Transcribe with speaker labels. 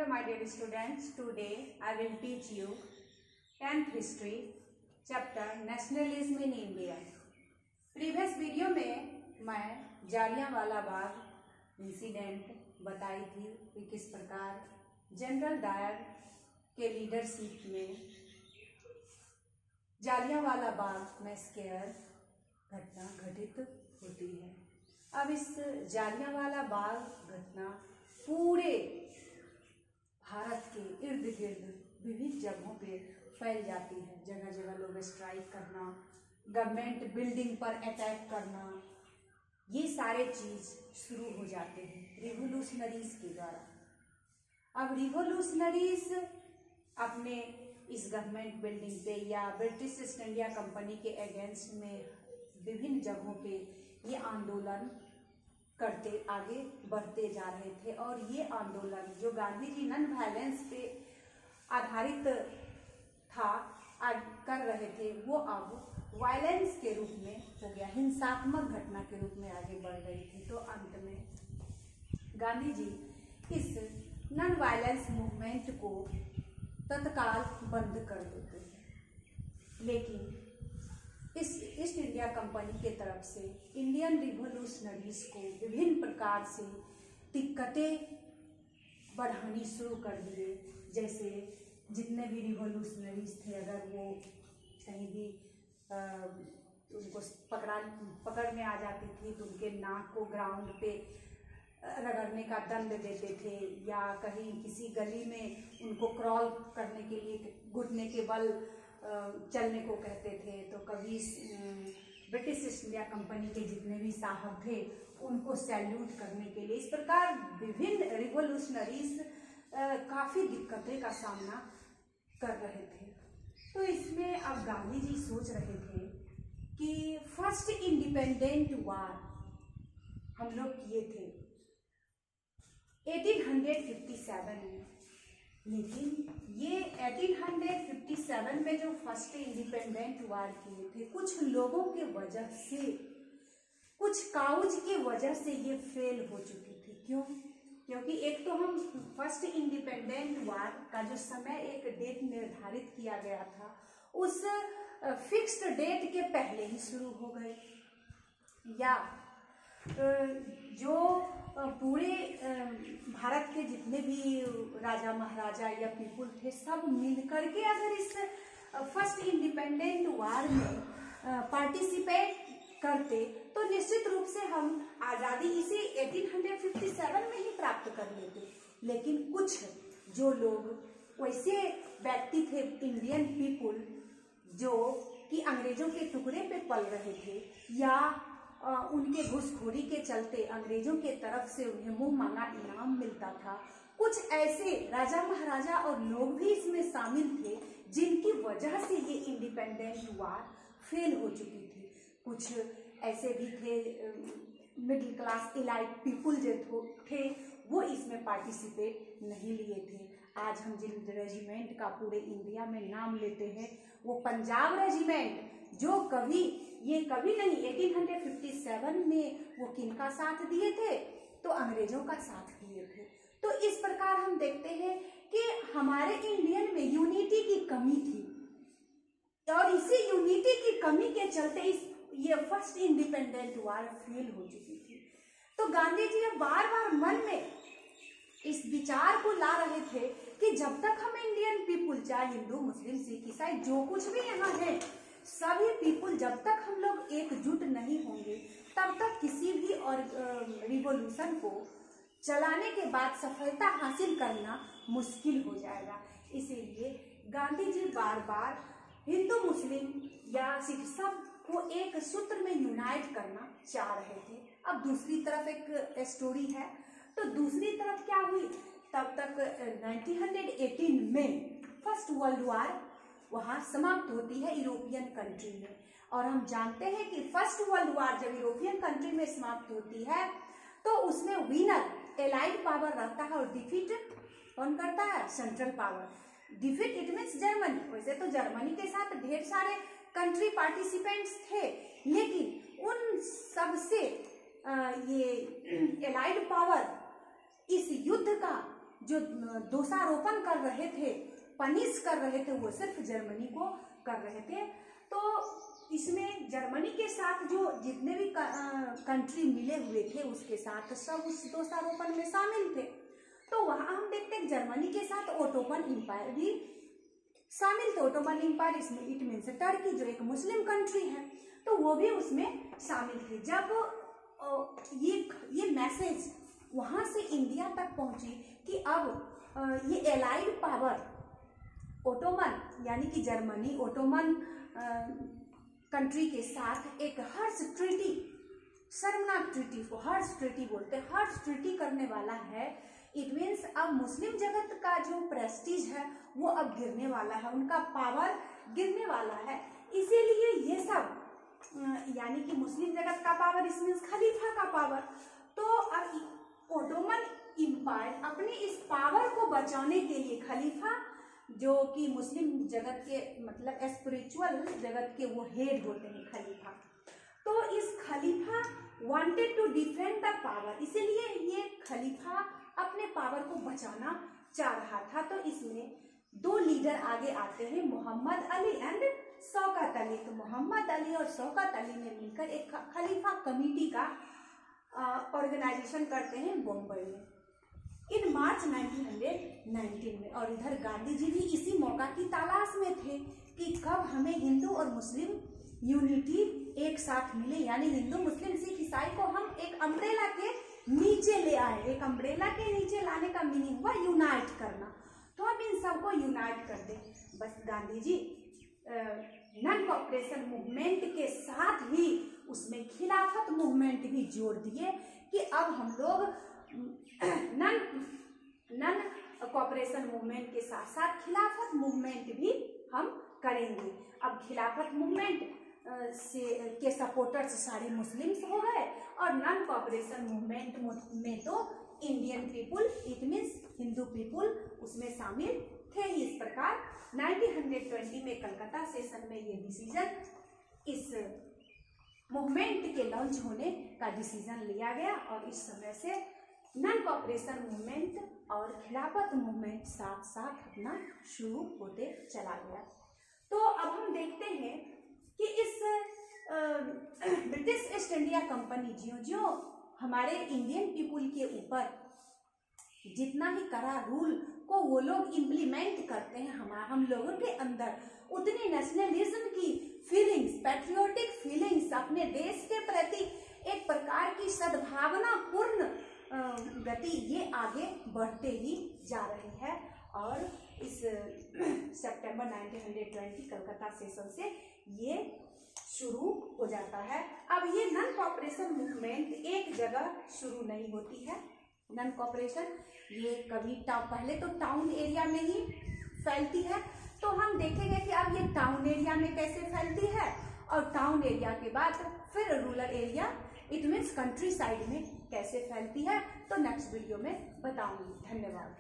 Speaker 1: Hello my dear students, today I will teach you 10th history chapter nationalism in India. Previous video में मैं Jallianwala Bagh incident बताई थी कि किस प्रकार जनरल डायर के लीडरशिप में जालियांवाला बाग मैस्केयर घटना घटित होती है। अब इस जालियांवाला बाग घटना पूरे भारत के इर्द गिर्द विभिन्न जगहों पे फैल जाती है। जगह जगह लोग स्ट्राइक करना, गवर्नमेंट बिल्डिंग पर अटैक करना, ये सारे चीज शुरू हो जाते हैं रिवोल्यूशनरीज के द्वारा। अब रिवोल्यूशनरीज अपने इस गवर्नमेंट बिल्डिंग पे या ब्रिटिश ईस्ट इंडिया कंपनी के अगेंस्ट में विभिन्न जगहों पे ये आंदोलन करते आगे बढ़ते जा रहे थे। और ये आंदोलन जो गांधी जी नॉन वायलेंस पे आधारित था कर रहे थे, वो अब वायलेंस के रूप में हो गया, हिंसात्मक घटना के रूप में आगे बढ़ रही थी। तो अंत में गांधी जी इस नॉन वायलेंस मूवमेंट को तत्काल बंद कर देते हैं। लेकिन इस ईस्ट इंडिया कंपनी के तरफ से इंडियन रिवोल्यूशनरीज को विभिन्न प्रकार से दिक्कतें बढ़ानी शुरू कर दिए। जैसे जितने भी रिवोल्यूशनरीज थे, अगर वो कहीं भी उनको पकड़ में आ जाती थी तो उनके नाक को ग्राउंड पे रगड़ने का दंड देते थे, या कहीं किसी गली में उनको क्रॉल करने के लिए घुटने के बल चलने को कहते थे। तो कभी ब्रिटिश ईस्ट इंडिया कंपनी के जितने भी साहब थे उनको सैल्यूट करने के लिए, इस प्रकार विभिन्न रिवोल्यूशनरीज काफी दिक्कतें का सामना कर रहे थे। तो इसमें अब गांधी जी सोच रहे थे कि फर्स्ट इंडिपेंडेंट वार हम लोग किए थे 1857 में, लेकिन ये 1857 में जो फर्स्ट इंडिपेंडेंट वार किए थे, कुछ लोगों के वजह से, कुछ काउज के वजह से ये फेल हो चुकी थी। क्यों? क्योंकि एक तो हम फर्स्ट इंडिपेंडेंट वार का जो समय एक डेट निर्धारित किया गया था, उस फिक्स्ड डेट के पहले ही शुरू हो गए, या जो पूरे भारत के जितने भी राजा महाराजा या पीपुल थे सब मिलकर के अगर इस फर्स्ट इंडिपेंडेंट वार में पार्टिसिपेट करते तो निश्चित रूप से हम आज़ादी इसी 1857 में ही प्राप्त कर लेते। लेकिन कुछ जो लोग वैसे व्यक्ति थे, इंडियन पीपुल, जो कि अंग्रेजों के टुकड़े पे पल रहे थे, या उनके घूसखोरी के चलते अंग्रेजों के तरफ से उन्हें मुंह मांगा इनाम मिलता था, कुछ ऐसे राजा महाराजा और लोग भी इसमें शामिल थे जिनकी वजह से ये इंडिपेंडेंट वार फेल हो चुकी थी। कुछ ऐसे भी थे मिडिल क्लास इलाइट पीपुल जो थे, वो इसमें पार्टिसिपेट नहीं लिए थे। आज हम जिन रेजिमेंट का पूरे इंडिया में नाम लेते हैं, वो पंजाब रेजिमेंट, जो ये कभी नहीं 1857 में वो किनका साथ दिए थे, तो अंग्रेजों का साथ दिए थे। तो इस प्रकार हम देखते हैं कि हमारे इंडियन में यूनिटी की कमी थी, और इसी यूनिटी की कमी के चलते ये फर्स्ट इंडिपेंडेंट वार फेल हो चुकी थी। तो गांधी जी बार बार मन में इस विचार को ला रहे थे कि जब तक हम इंडियन पीपुल, चाहे हिंदू मुस्लिम सिख ईसाई जो कुछ भी यहाँ है, सभी पीपुल जब तक हम लोग एकजुट नहीं होंगे, तब तक किसी भी और रिवॉल्यूशन को चलाने के बाद सफलता हासिल करना मुश्किल हो जाएगा। इसीलिए गांधी जी बार बार हिंदू मुस्लिम या सिख सब को एक सूत्र में यूनाइट करना चाह रहे थे। अब दूसरी तरफ एक स्टोरी है, तो दूसरी तरफ क्या हुई, तब तक 1918 में फर्स्ट वर्ल्ड वार वहाँ समाप्त होती है यूरोपियन कंट्री में। और हम जानते हैं कि फर्स्ट वर्ल्ड वार जब यूरोपियन कंट्री में समाप्त होती है तो उसमें विनर एलाइड पावर रहता है और डिफीट कौन करता है, central power. Defeat it means Germany. वैसे तो जर्मनी के साथ ढेर सारे कंट्री पार्टिसिपेंट्स थे, लेकिन उन सब से ये एलाइड पावर इस युद्ध का जो दोषारोपण कर रहे थे, पनिश कर रहे थे, वो सिर्फ जर्मनी को कर रहे थे। तो इसमें जर्मनी के साथ जो जितने भी कंट्री मिले हुए थे उसके साथ सब उस दोषारोपण में शामिल थे। तो वहां हम देखते हैं जर्मनी के साथ ओटोमन एम्पायर भी शामिल थे। ओटोमन एम्पायर इसमें इट मीन्स टर्की, जो एक मुस्लिम कंट्री है, तो वो भी उसमें शामिल थे। जब ये मैसेज वहां से इंडिया तक पहुंची कि अब ये एलाइड पावर ओटोमन यानी कि जर्मनी ओटोमन कंट्री के साथ एक हर्ष ट्रीटी, शर्मनाक ट्रीटी को हर्ष ट्रीटी बोलते हैं, हर्ष ट्रीटी करने वाला है। इट मीन्स अब मुस्लिम जगत का जो प्रेस्टीज है वो अब गिरने वाला है, उनका पावर गिरने वाला है। इसीलिए ये सब यानी कि मुस्लिम जगत का पावर, इसमें खलीफा का पावर। तो अब ओटोमन एम्पायर अपने इस पावर को बचाने के लिए, खलीफा जो कि मुस्लिम जगत के मतलब स्पिरिचुअल जगत के वो हेड होते हैं खलीफा, तो इस खलीफा wanted to defend the power, इसीलिए ये खलीफा अपने पावर को बचाना चाह रहा था। तो इसमें दो लीडर आगे आते हैं, मोहम्मद अली एंड शौकत अली। तो मोहम्मद अली और शौकत अली ने मिलकर एक खलीफा कमेटी का ऑर्गेनाइजेशन करते हैं बम्बई में इन मार्च 1919 में। और इधर गांधी जी भी इसी मौका की तलाश में थे कि कब हमें हिंदू और मुस्लिम यूनिटी एक साथ मिले, यानी हिंदू मुस्लिम सिख ईसाई को हम एक अम्ब्रेला के नीचे ले आए। एक अम्ब्रेला के नीचे लाने का मीनिंग हुआ यूनाइट करना, तो हम इन सबको यूनाइट कर दें। बस Gandhi ji none cooperation movement के साथ ही उसमें खिलाफत मूवमेंट भी जोड़ दिए कि अब हम लोग नन कॉपरेशन मूवमेंट के साथ साथ खिलाफत मूवमेंट भी हम करेंगे। अब खिलाफत मूवमेंट के सपोर्टर्स सारे मुस्लिम्स हो गए और नन कॉपरेशन मूवमेंट में तो Indian people, it means Hindu people उसमें शामिल थे। इस प्रकार 1920 में कलकत्ता सेशन में ये डिसीजन, इस मूवमेंट के लॉन्च होने का डिसीजन लिया गया और इस समय से नन कॉपरेशन मूवमेंट और खिलाफत मूवमेंट साथ साथ अपना शुरू होते चला गया। तो अब हम देखते हैं कि इस ब्रिटिश ईस्ट इंडिया कंपनी जो हमारे इंडियन पीपुल के ऊपर जितना ही कड़ा रूल को वो लोग इम्प्लीमेंट करते हैं, हम लोगों के अंदर उतनी नेशनलिज्म की फीलिंग्स, पैट्रियोटिक फीलिंग्स, अपने देश के प्रति एक प्रकार की सद्भावना पूर्ण गति ये आगे बढ़ते ही जा रही है। और इस सितंबर 1920 कलकत्ता सेशन से ये शुरू हो जाता है। अब ये नन कॉपरेशन मूवमेंट एक जगह शुरू नहीं होती है। नन कॉपरेशन ये कभी पहले तो टाउन एरिया में ही फैलती है, तो हम देखेंगे कि अब ये टाउन एरिया में कैसे फैलती है और टाउन एरिया के बाद फिर rural area, it means country side में कैसे फैलती है, तो नेक्स्ट वीडियो में बताऊंगी। धन्यवाद।